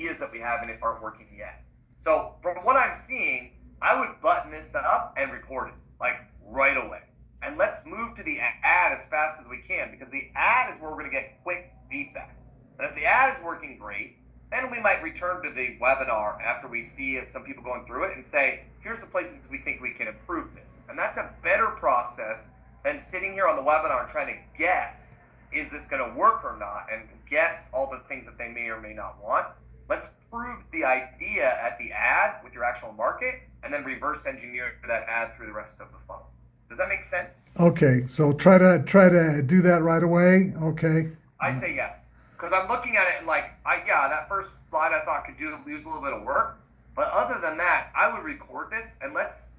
ideas that we have in it aren't working yet. So from what I'm seeing, I would button this up and record it like right away. And let's move to the ad as fast as we can, because the ad is where we're going to get quick feedback. And if the ad is working great, then we might return to the webinar after we see if some people going through it and say, here's the places we think we can improve this. And that's a better process than sitting here on the webinar and trying to guess, is this going to work or not, and guess all the things that they may or may not want. Let's prove the idea at the ad with your actual market, and then reverse engineer that ad through the rest of the funnel. Does that make sense? Okay, so try to do that right away. Okay. I say yes, because I'm looking at it and like, that first slide I thought could use a little bit of work, but other than that, I would record this and let's.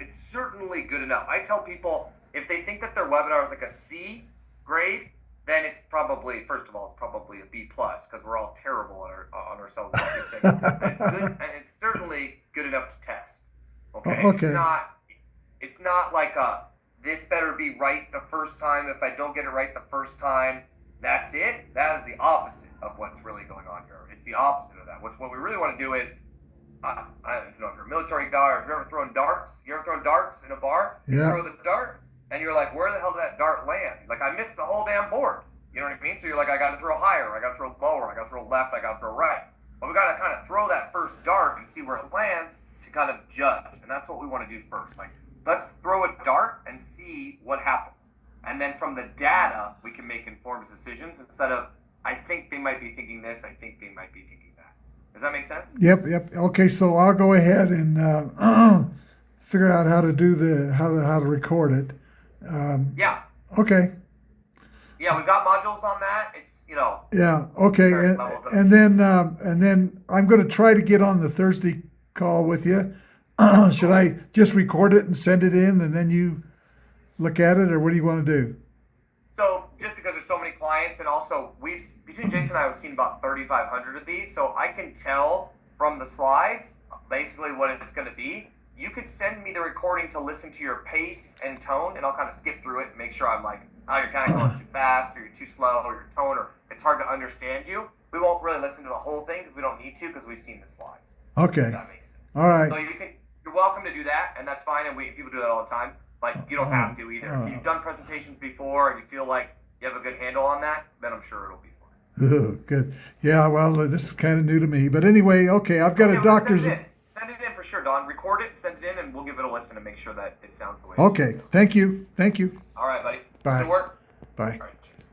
It's certainly good enough. I tell people if they think that their webinar is like a C grade, then it's probably, first of all, it's probably a B plus, because we're all terrible on ourselves about these things. And it's good, and it's certainly good enough to test. Okay. Okay. It's not like this better be right the first time. If I don't get it right the first time, that's it. That is the opposite of what's really going on here. It's the opposite of that. What we really want to do is, I don't know if you're a military guy or if you're ever throwing darts. You ever thrown darts in a bar? You Yeah. throw the dart, and you're like, where the hell did that dart land? Like, I missed the whole damn board. You know what I mean? So you're like, I got to throw higher, I got to throw lower, I got to throw left, I got to throw right. But we got to kind of throw that first dart and see where it lands to kind of judge. And that's what we want to do first. Like, let's throw a dart and see what happens. And then from the data, we can make informed decisions instead of, I think they might be thinking this, I think they might be thinking that. Does that make sense? Yep. Okay, so I'll go ahead and figure out how to do how to record it. Yeah. Okay. Yeah, we've got modules on that. It's, Yeah. Okay. Certain levels of- And then I'm going to try to get on the Thursday call with you. Should I just record it and send it in, and then you look at it, or what do you want to do? So just because there's so many clients, and also between Jason and I, we've seen about 3,500 of these, so I can tell from the slides basically what it's going to be. You could send me the recording to listen to your pace and tone, and I'll kind of skip through it and make sure I'm like, oh, you're kind of going too fast, or you're too slow, or your tone, or it's hard to understand you. We won't really listen to the whole thing because we don't need to, because we've seen the slides. Okay. If that makes sense. All right. So you're welcome to do that, and that's fine, and people do that all the time. But you don't have to either. If you've done presentations before and you feel like you have a good handle on that, then I'm sure it'll be fine. Ugh, good. Yeah, well, this is kind of new to me. But anyway, okay, I've got a doctor's... Send it in for sure, Don. Record it, send it in, and we'll give it a listen and make sure that it sounds the way Okay, thank you. All right, buddy. Bye. Good work. Bye. All right.